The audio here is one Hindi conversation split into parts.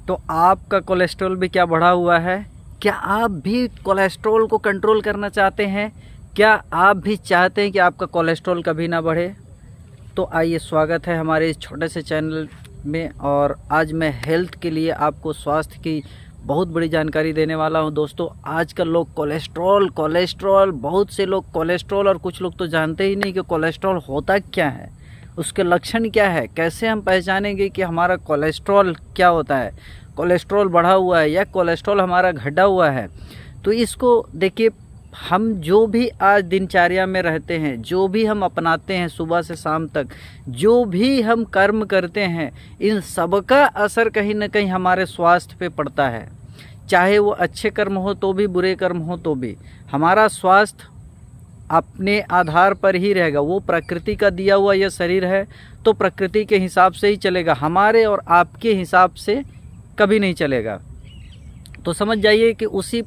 तो आपका कोलेस्ट्रॉल भी क्या बढ़ा हुआ है? क्या आप भी कोलेस्ट्रॉल को कंट्रोल करना चाहते हैं? क्या आप भी चाहते हैं कि आपका कोलेस्ट्रॉल कभी ना बढ़े? तो आइए, स्वागत है हमारे इस छोटे से चैनल में। और आज मैं हेल्थ के लिए आपको स्वास्थ्य की बहुत बड़ी जानकारी देने वाला हूं। दोस्तों, आजकल लोग कोलेस्ट्रॉल बहुत से लोग कोलेस्ट्रॉल, और कुछ लोग तो जानते ही नहीं कि कोलेस्ट्रॉल होता क्या है, उसके लक्षण क्या है, कैसे हम पहचानेंगे कि हमारा कोलेस्ट्रॉल क्या होता है, कोलेस्ट्रॉल बढ़ा हुआ है या कोलेस्ट्रॉल हमारा घटा हुआ है। तो इसको देखिए, हम जो भी आज दिनचर्या में रहते हैं, जो भी हम अपनाते हैं सुबह से शाम तक, जो भी हम कर्म करते हैं, इन सब का असर कहीं ना कहीं हमारे स्वास्थ्य पे पड़ता है। चाहे वो अच्छे कर्म हो तो भी, बुरे कर्म हो तो भी, हमारा स्वास्थ्य अपने आधार पर ही रहेगा। वो प्रकृति का दिया हुआ यह शरीर है, तो प्रकृति के हिसाब से ही चलेगा, हमारे और आपके हिसाब से कभी नहीं चलेगा। तो समझ जाइए कि उसी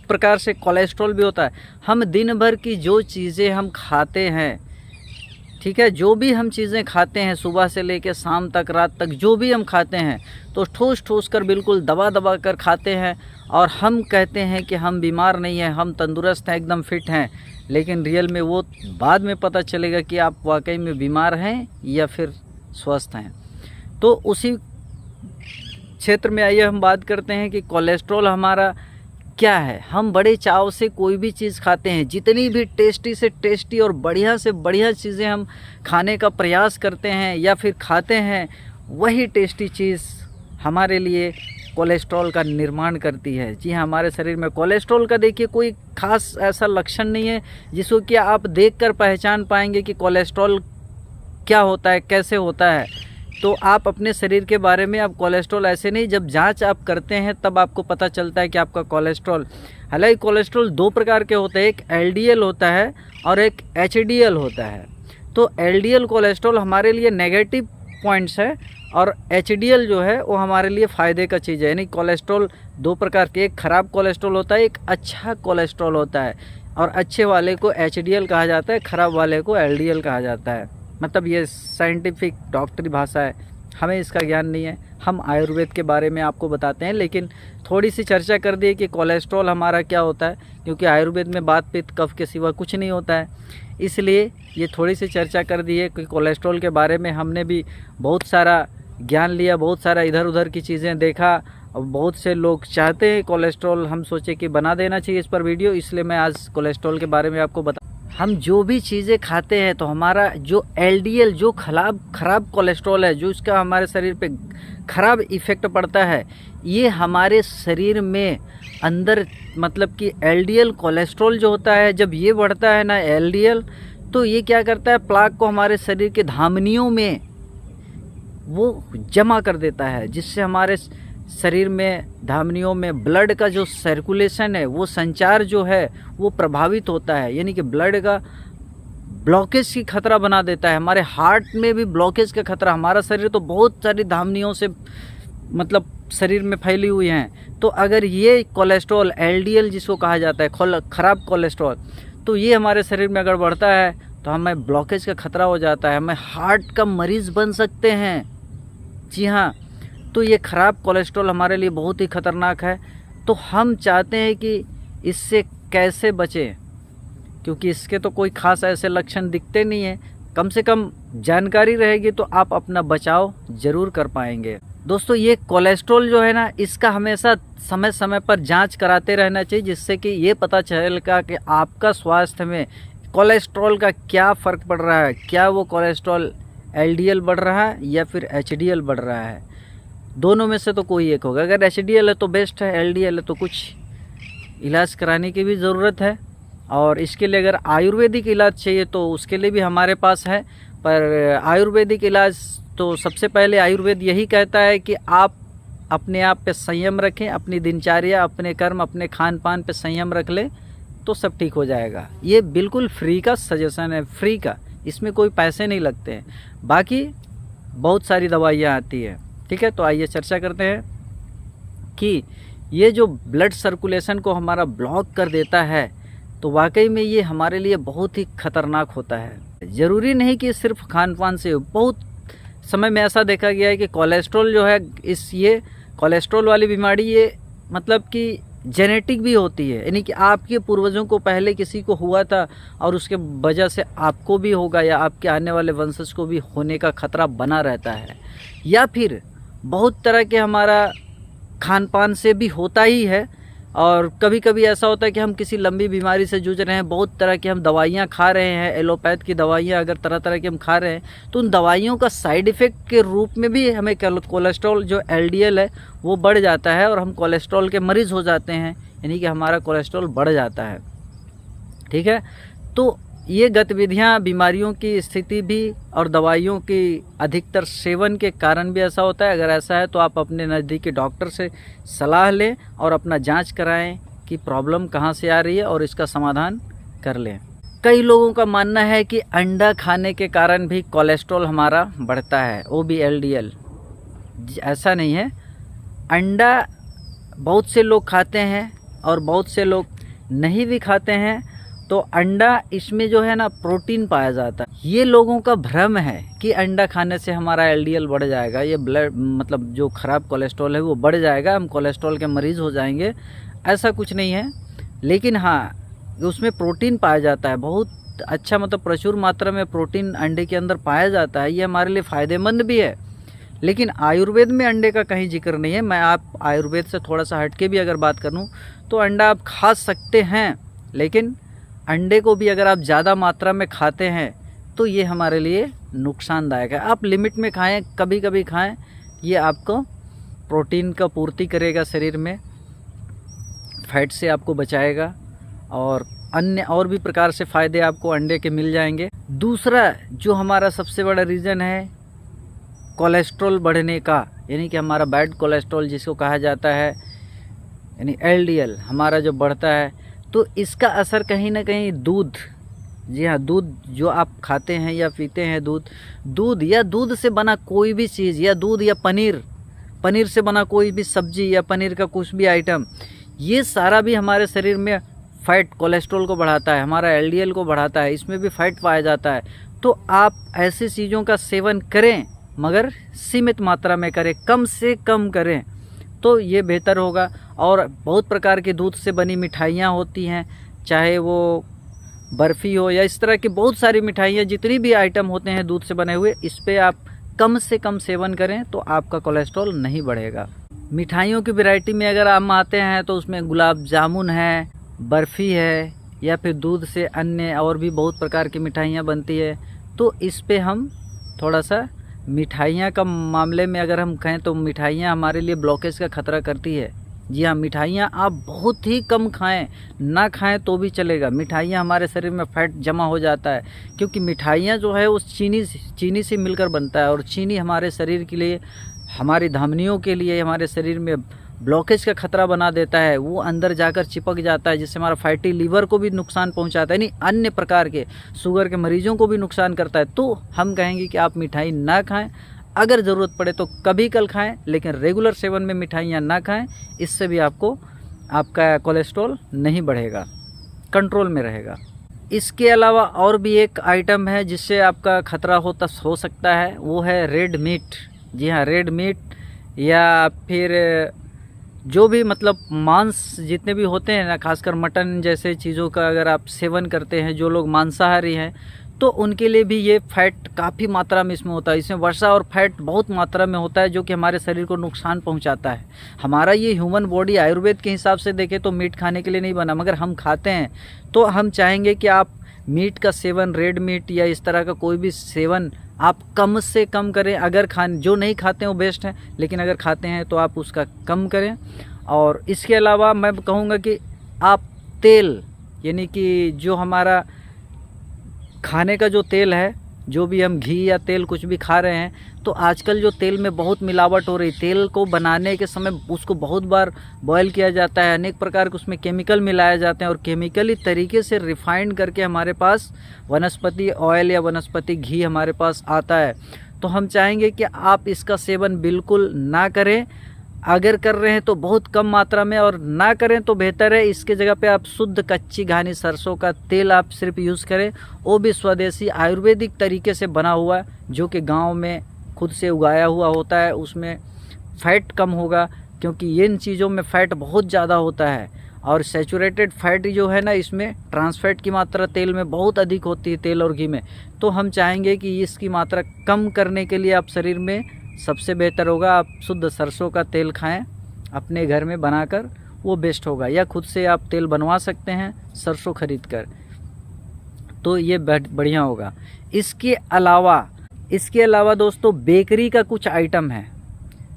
प्रकार से कोलेस्ट्रॉल भी होता है। हम दिन भर की जो चीज़ें हम खाते हैं, ठीक है, जो भी हम चीज़ें खाते हैं सुबह से लेकर शाम तक, रात तक, जो भी हम खाते हैं, तो ठूस ठूस कर, बिल्कुल दबा दबा कर खाते हैं। और हम कहते हैं कि हम बीमार नहीं हैं, हम तंदुरुस्त हैं, एकदम फिट हैं। लेकिन रियल में वो बाद में पता चलेगा कि आप वाकई में बीमार हैं या फिर स्वस्थ हैं। तो उसी क्षेत्र में आइए हम बात करते हैं कि कोलेस्ट्रॉल हमारा क्या है। हम बड़े चाव से कोई भी चीज़ खाते हैं, जितनी भी टेस्टी से टेस्टी और बढ़िया से बढ़िया चीज़ें हम खाने का प्रयास करते हैं या फिर खाते हैं, वही टेस्टी चीज़ हमारे लिए कोलेस्ट्रॉल का निर्माण करती है। जी हाँ, हमारे शरीर में कोलेस्ट्रॉल का देखिए कोई खास ऐसा लक्षण नहीं है जिसको कि आप देखकर पहचान पाएंगे कि कोलेस्ट्रॉल क्या होता है, कैसे होता है। तो आप अपने शरीर के बारे में, आप कोलेस्ट्रॉल ऐसे नहीं, जब जांच आप करते हैं तब आपको पता चलता है कि आपका कोलेस्ट्रॉल, हालांकि कोलेस्ट्रॉल दो प्रकार के होते हैं, एक एलडीएल होता है और एक एचडीएल होता है। तो एलडीएल कोलेस्ट्रॉल हमारे लिए नेगेटिव पॉइंट्स है, और एचडीएल जो है वो हमारे लिए फ़ायदे का चीज़ है। यानी कोलेस्ट्रॉल दो प्रकार के, एक ख़राब कोलेस्ट्रॉल होता है, एक अच्छा कोलेस्ट्रॉल होता है। और अच्छे वाले को एचडीएल कहा जाता है, ख़राब वाले को एलडीएल कहा जाता है। मतलब ये साइंटिफिक डॉक्टरी भाषा है, हमें इसका ज्ञान नहीं है। हम आयुर्वेद के बारे में आपको बताते हैं, लेकिन थोड़ी सी चर्चा कर दी कि कोलेस्ट्रॉल हमारा क्या होता है, क्योंकि आयुर्वेद में बात पित्त कफ के सिवा कुछ नहीं होता है। इसलिए ये थोड़ी सी चर्चा कर दी है कि कोलेस्ट्रॉल के बारे में हमने भी बहुत सारा ज्ञान लिया, बहुत सारा इधर उधर की चीज़ें देखा। और बहुत से लोग चाहते हैं कोलेस्ट्रॉल, हम सोचे कि बना देना चाहिए इस पर वीडियो, इसलिए मैं आज कोलेस्ट्रॉल के बारे में आपको बता। हम जो भी चीज़ें खाते हैं, तो हमारा जो एलडीएल, जो खराब कोलेस्ट्रॉल है, जो इसका हमारे शरीर पे ख़राब इफ़ेक्ट पड़ता है, ये हमारे शरीर में अंदर, मतलब कि एलडीएल कोलेस्ट्रॉल जो होता है, जब ये बढ़ता है ना एलडीएल, तो ये क्या करता है, प्लाक को हमारे शरीर के धमनियों में वो जमा कर देता है, जिससे हमारे शरीर में, धमनियों में ब्लड का जो सर्कुलेशन है, वो संचार जो है वो प्रभावित होता है। यानी कि ब्लड का ब्लॉकेज की खतरा बना देता है। हमारे हार्ट में भी ब्लॉकेज का खतरा, हमारा शरीर तो बहुत सारी धमनियों से मतलब शरीर में फैली हुई हैं। तो अगर ये कोलेस्ट्रॉल एलडीएल जिसको कहा जाता है, ख़राब कोलेस्ट्रॉल, तो ये हमारे शरीर में अगर बढ़ता है तो हमें ब्लॉकेज का खतरा हो जाता है, हमें हार्ट का मरीज़ बन सकते हैं। जी हाँ, तो ये ख़राब कोलेस्ट्रॉल हमारे लिए बहुत ही ख़तरनाक है। तो हम चाहते हैं कि इससे कैसे बचें, क्योंकि इसके तो कोई ख़ास ऐसे लक्षण दिखते नहीं हैं। कम से कम जानकारी रहेगी तो आप अपना बचाव ज़रूर कर पाएंगे। दोस्तों, ये कोलेस्ट्रॉल जो है ना, इसका हमेशा समय समय पर जांच कराते रहना चाहिए, जिससे कि ये पता चलेगा कि आपका स्वास्थ्य में कोलेस्ट्रॉल का क्या फ़र्क पड़ रहा है। क्या वो कोलेस्ट्रॉल एलडीएल बढ़ रहा है या फिर एचडीएल बढ़ रहा है। दोनों में से तो कोई एक होगा। अगर एचडीएल है तो बेस्ट है, एलडीएल है तो कुछ इलाज कराने की भी ज़रूरत है। और इसके लिए अगर आयुर्वेदिक इलाज चाहिए तो उसके लिए भी हमारे पास है। पर आयुर्वेदिक इलाज तो सबसे पहले आयुर्वेद यही कहता है कि आप अपने आप पे संयम रखें, अपनी दिनचर्या, अपने कर्म, अपने खान पान पे संयम रख लें तो सब ठीक हो जाएगा। ये बिल्कुल फ्री का सजेशन है, फ्री का, इसमें कोई पैसे नहीं लगते हैं। बाकी बहुत सारी दवाइयाँ आती है, ठीक है। तो आइए चर्चा करते हैं कि ये जो ब्लड सर्कुलेशन को हमारा ब्लॉक कर देता है, तो वाकई में ये हमारे लिए बहुत ही खतरनाक होता है। ज़रूरी नहीं कि सिर्फ खान पान से, बहुत समय में ऐसा देखा गया है कि कोलेस्ट्रॉल जो है ये कोलेस्ट्रॉल वाली बीमारी ये मतलब कि जेनेटिक भी होती है, यानी कि आपके पूर्वजों को पहले किसी को हुआ था और उसके वजह से आपको भी होगा या आपके आने वाले वंशज को भी होने का खतरा बना रहता है। या फिर बहुत तरह के हमारा खान पान से भी होता ही है। और कभी कभी ऐसा होता है कि हम किसी लंबी बीमारी से जूझ रहे हैं, बहुत तरह की हम दवाइयाँ खा रहे हैं, एलोपैथ की दवाइयाँ अगर तरह तरह की हम खा रहे हैं, तो उन दवाइयों का साइड इफ़ेक्ट के रूप में भी हमें कोलेस्ट्रॉल जो LDL है वो बढ़ जाता है और हम कोलेस्ट्रॉल के मरीज़ हो जाते हैं, यानी कि हमारा कोलेस्ट्रॉल बढ़ जाता है। ठीक है, तो ये गतिविधियाँ बीमारियों की स्थिति भी और दवाइयों की अधिकतर सेवन के कारण भी ऐसा होता है। अगर ऐसा है तो आप अपने नज़दीकी डॉक्टर से सलाह लें और अपना जांच कराएं कि प्रॉब्लम कहाँ से आ रही है और इसका समाधान कर लें। कई लोगों का मानना है कि अंडा खाने के कारण भी कोलेस्ट्रॉल हमारा बढ़ता है, वो भी LDL। ऐसा नहीं है, अंडा बहुत से लोग खाते हैं और बहुत से लोग नहीं भी खाते हैं। तो अंडा इसमें जो है ना प्रोटीन पाया जाता है। ये लोगों का भ्रम है कि अंडा खाने से हमारा LDL बढ़ जाएगा, ये ब्लड मतलब जो ख़राब कोलेस्ट्रॉल है वो बढ़ जाएगा, हम कोलेस्ट्रॉल के मरीज़ हो जाएंगे। ऐसा कुछ नहीं है, लेकिन हाँ उसमें प्रोटीन पाया जाता है, बहुत अच्छा मतलब प्रचुर मात्रा में प्रोटीन अंडे के अंदर पाया जाता है। ये हमारे लिए फ़ायदेमंद भी है। लेकिन आयुर्वेद में अंडे का कहीं जिक्र नहीं है। मैं आप आयुर्वेद से थोड़ा सा हट के भी अगर बात करूँ तो अंडा आप खा सकते हैं, लेकिन अंडे को भी अगर आप ज़्यादा मात्रा में खाते हैं तो ये हमारे लिए नुकसानदायक है। आप लिमिट में खाएं, कभी कभी खाएं, ये आपको प्रोटीन का पूर्ति करेगा शरीर में, फैट से आपको बचाएगा और अन्य और भी प्रकार से फ़ायदे आपको अंडे के मिल जाएंगे। दूसरा जो हमारा सबसे बड़ा रीज़न है कोलेस्ट्रॉल बढ़ने का, यानी कि हमारा बैड कोलेस्ट्रॉल जिसको कहा जाता है, यानी LDL हमारा जो बढ़ता है, तो इसका असर कहीं ना कहीं दूध, जी हाँ दूध जो आप खाते हैं या पीते हैं, दूध या दूध से बना कोई भी चीज़, या दूध या पनीर से बना कोई भी सब्जी या पनीर का कुछ भी आइटम, ये सारा भी हमारे शरीर में फैट कोलेस्ट्रॉल को बढ़ाता है, हमारा LDL को बढ़ाता है, इसमें भी फैट पाया जाता है। तो आप ऐसी चीज़ों का सेवन करें मगर सीमित मात्रा में करें, कम से कम करें तो ये बेहतर होगा। और बहुत प्रकार के दूध से बनी मिठाइयाँ होती हैं, चाहे वो बर्फ़ी हो या इस तरह की बहुत सारी मिठाइयाँ, जितनी भी आइटम होते हैं दूध से बने हुए, इस पे आप कम से कम सेवन करें तो आपका कोलेस्ट्रॉल नहीं बढ़ेगा। मिठाइयों की वैरायटी में अगर आप आते हैं तो उसमें गुलाब जामुन है, बर्फ़ी है, या फिर दूध से अन्य और भी बहुत प्रकार की मिठाइयाँ बनती है। तो इस पे हम थोड़ा सा मिठाइयाँ का मामले में अगर हम कहें तो मिठाइयाँ हमारे लिए ब्लॉकेज का खतरा करती है। जी हाँ, मिठाइयाँ आप बहुत ही कम खाएं, ना खाएं तो भी चलेगा। मिठाइयाँ हमारे शरीर में फैट जमा हो जाता है, क्योंकि मिठाइयाँ जो है उस चीनी से मिलकर बनता है, और चीनी हमारे शरीर के लिए, हमारी धमनियों के लिए, हमारे शरीर में ब्लॉकेज का खतरा बना देता है। वो अंदर जाकर चिपक जाता है, जिससे हमारा फैटी लीवर को भी नुकसान पहुंचाता है, यानी अन्य प्रकार के शुगर के मरीजों को भी नुकसान करता है। तो हम कहेंगे कि आप मिठाई ना खाएं, अगर ज़रूरत पड़े तो कभी कल खाएं, लेकिन रेगुलर सेवन में मिठाइयाँ ना खाएं। इससे भी आपका कोलेस्ट्रॉल नहीं बढ़ेगा, कंट्रोल में रहेगा। इसके अलावा और भी एक आइटम है जिससे आपका खतरा हो सकता है, वो है रेड मीट। जी हाँ, रेड मीट या फिर जो भी मतलब मांस जितने भी होते हैं ना, खासकर मटन जैसे चीज़ों का अगर आप सेवन करते हैं, जो लोग मांसाहारी हैं, तो उनके लिए भी ये फैट काफ़ी मात्रा में इसमें होता है। इसमें वसा और फैट बहुत मात्रा में होता है, जो कि हमारे शरीर को नुकसान पहुंचाता है। हमारा ये ह्यूमन बॉडी आयुर्वेद के हिसाब से देखें तो मीट खाने के लिए नहीं बना, मगर हम खाते हैं। तो हम चाहेंगे कि आप मीट का सेवन, रेड मीट या इस तरह का कोई भी सेवन आप कम से कम करें। अगर जो नहीं खाते हैं वो बेस्ट है, लेकिन अगर खाते हैं तो आप उसका कम करें। और इसके अलावा मैं कहूँगा कि आप तेल, यानी कि जो हमारा खाने का जो तेल है, जो भी हम घी या तेल कुछ भी खा रहे हैं, तो आजकल जो तेल में बहुत मिलावट हो रही। तेल को बनाने के समय उसको बहुत बार बॉयल किया जाता है, अनेक प्रकार के उसमें केमिकल मिलाए जाते हैं, और केमिकली तरीके से रिफाइंड करके हमारे पास वनस्पति ऑयल या वनस्पति घी हमारे पास आता है। तो हम चाहेंगे कि आप इसका सेवन बिल्कुल ना करें। अगर कर रहे हैं तो बहुत कम मात्रा में, और ना करें तो बेहतर है। इसके जगह पे आप शुद्ध कच्ची घानी सरसों का तेल आप सिर्फ यूज़ करें, वो भी स्वदेशी आयुर्वेदिक तरीके से बना हुआ, जो कि गांव में खुद से उगाया हुआ होता है। उसमें फैट कम होगा, क्योंकि ये इन चीज़ों में फ़ैट बहुत ज़्यादा होता है। और सैचुरेटेड फैट जो है ना, इसमें ट्रांस फैट की मात्रा तेल में बहुत अधिक होती है, तेल और घी में। तो हम चाहेंगे कि इसकी मात्रा कम करने के लिए आप शरीर में सबसे बेहतर होगा आप शुद्ध सरसों का तेल खाएं अपने घर में बनाकर, वो बेस्ट होगा। या खुद से आप तेल बनवा सकते हैं सरसों खरीद कर, तो ये बढ़िया होगा। इसके अलावा दोस्तों बेकरी का कुछ आइटम है,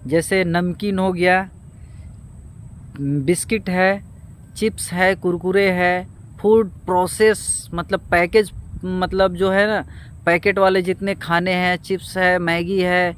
जैसे नमकीन हो गया, बिस्किट है, चिप्स है, कुरकुरे है, फूड प्रोसेस मतलब पैकेज मतलब जो है ना पैकेट वाले जितने खाने हैं, चिप्स है, मैगी है,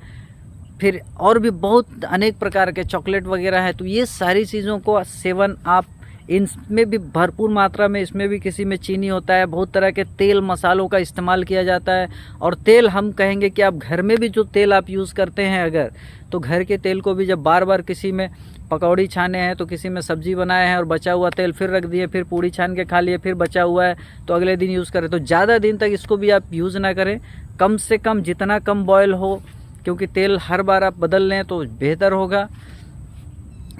फिर और भी बहुत अनेक प्रकार के चॉकलेट वगैरह है। तो ये सारी चीज़ों को सेवन आप, इनमें भी भरपूर मात्रा में, इसमें भी किसी में चीनी होता है, बहुत तरह के तेल मसालों का इस्तेमाल किया जाता है। और तेल हम कहेंगे कि आप घर में भी जो तेल आप यूज़ करते हैं अगर, तो घर के तेल को भी जब बार बार किसी में पकौड़ी छाने हैं, तो किसी में सब्जी बनाए हैं और बचा हुआ तेल फिर रख दिए, फिर पूड़ी छान के खा लिए, फिर बचा हुआ है तो अगले दिन यूज़ करें, तो ज़्यादा दिन तक इसको भी आप यूज़ ना करें। कम से कम जितना कम बॉयल हो, क्योंकि तेल हर बार आप बदल लें तो बेहतर होगा।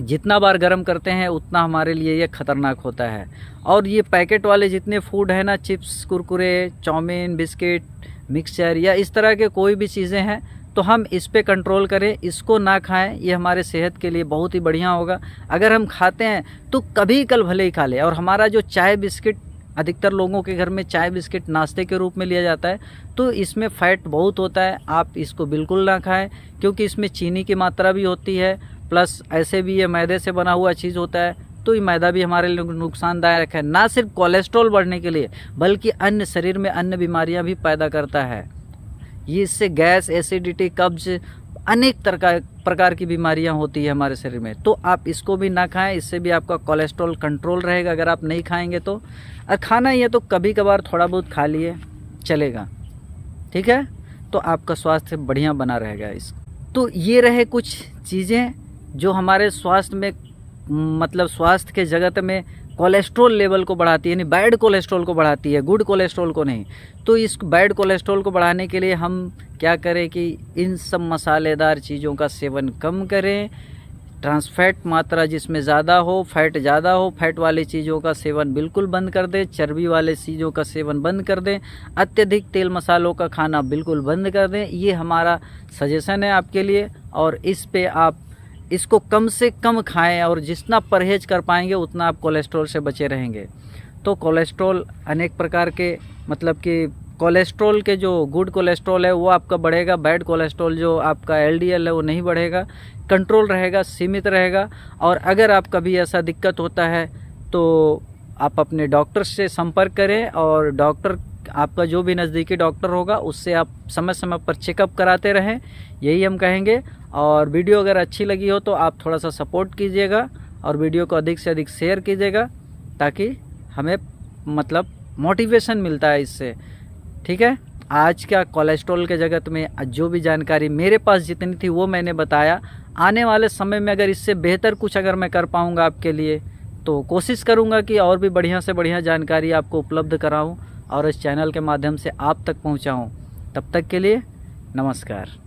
जितना बार गर्म करते हैं उतना हमारे लिए ये ख़तरनाक होता है। और ये पैकेट वाले जितने फूड है ना, chips, Kurkure, chowmein, biscuit, mixture या इस तरह के कोई भी चीज़ें हैं, तो हम इस पे कंट्रोल करें, इसको ना खाएं। ये हमारे सेहत के लिए बहुत ही बढ़िया होगा। अगर हम खाते हैं तो कभी कल भले ही खा लें। और हमारा जो चाय बिस्किट, अधिकतर लोगों के घर में चाय बिस्किट नाश्ते के रूप में लिया जाता है, तो इसमें फ़ैट बहुत होता है। आप इसको बिल्कुल ना खाएं, क्योंकि इसमें चीनी की मात्रा भी होती है, प्लस ऐसे भी ये मैदे से बना हुआ चीज़ होता है, तो ये मैदा भी हमारे लिए नुकसानदायक है। ना सिर्फ कोलेस्ट्रॉल बढ़ने के लिए, बल्कि अन्य शरीर में अन्य बीमारियां भी पैदा करता है। ये इससे गैस, एसिडिटी, कब्ज, अनेक प्रकार की बीमारियां होती है हमारे शरीर में। तो आप इसको भी ना खाएं, इससे भी आपका कोलेस्ट्रॉल कंट्रोल रहेगा अगर आप नहीं खाएंगे तो। और खाना ही है तो कभी कभार थोड़ा बहुत खा लिए चलेगा, ठीक है, तो आपका स्वास्थ्य बढ़िया बना रहेगा। इस तो ये रहे कुछ चीज़ें जो हमारे स्वास्थ्य में, मतलब स्वास्थ्य के जगत में कोलेस्ट्रॉल लेवल को बढ़ाती है, यानी बैड कोलेस्ट्रॉल को बढ़ाती है, गुड कोलेस्ट्रॉल को नहीं। तो इस बैड कोलेस्ट्रॉल को बढ़ाने के लिए हम क्या करें कि इन सब मसालेदार चीज़ों का सेवन कम करें। ट्रांस फैट मात्रा जिसमें ज़्यादा हो, फैट ज़्यादा हो, फैट वाली चीज़ों का सेवन बिल्कुल बंद कर दें। चर्बी वाले चीज़ों का सेवन बंद कर दें। अत्यधिक तेल मसालों का खाना बिल्कुल बंद कर दें। ये हमारा सजेशन है आपके लिए, और इस पे आप इसको कम से कम खाएं, और जितना परहेज कर पाएंगे उतना आप कोलेस्ट्रॉल से बचे रहेंगे। तो कोलेस्ट्रॉल अनेक प्रकार के, मतलब कि कोलेस्ट्रॉल के जो गुड कोलेस्ट्रॉल है वो आपका बढ़ेगा, बैड कोलेस्ट्रॉल जो आपका LDL है वो नहीं बढ़ेगा, कंट्रोल रहेगा, सीमित रहेगा। और अगर आप कभी ऐसा दिक्कत होता है तो आप अपने डॉक्टर से संपर्क करें, और डॉक्टर आपका जो भी नज़दीकी डॉक्टर होगा उससे आप समय समय पर चेकअप कराते रहें, यही हम कहेंगे। और वीडियो अगर अच्छी लगी हो तो आप थोड़ा सा सपोर्ट कीजिएगा, और वीडियो को अधिक से अधिक शेयर कीजिएगा, ताकि हमें मतलब मोटिवेशन मिलता है इससे, ठीक है। आज का कोलेस्ट्रॉल के जगत में जो भी जानकारी मेरे पास जितनी थी वो मैंने बताया। आने वाले समय में अगर इससे बेहतर कुछ अगर मैं कर पाऊँगा आपके लिए, तो कोशिश करूँगा कि और भी बढ़िया से बढ़िया जानकारी आपको उपलब्ध कराऊँ और इस चैनल के माध्यम से आप तक पहुँचाऊँ। तब तक के लिए नमस्कार।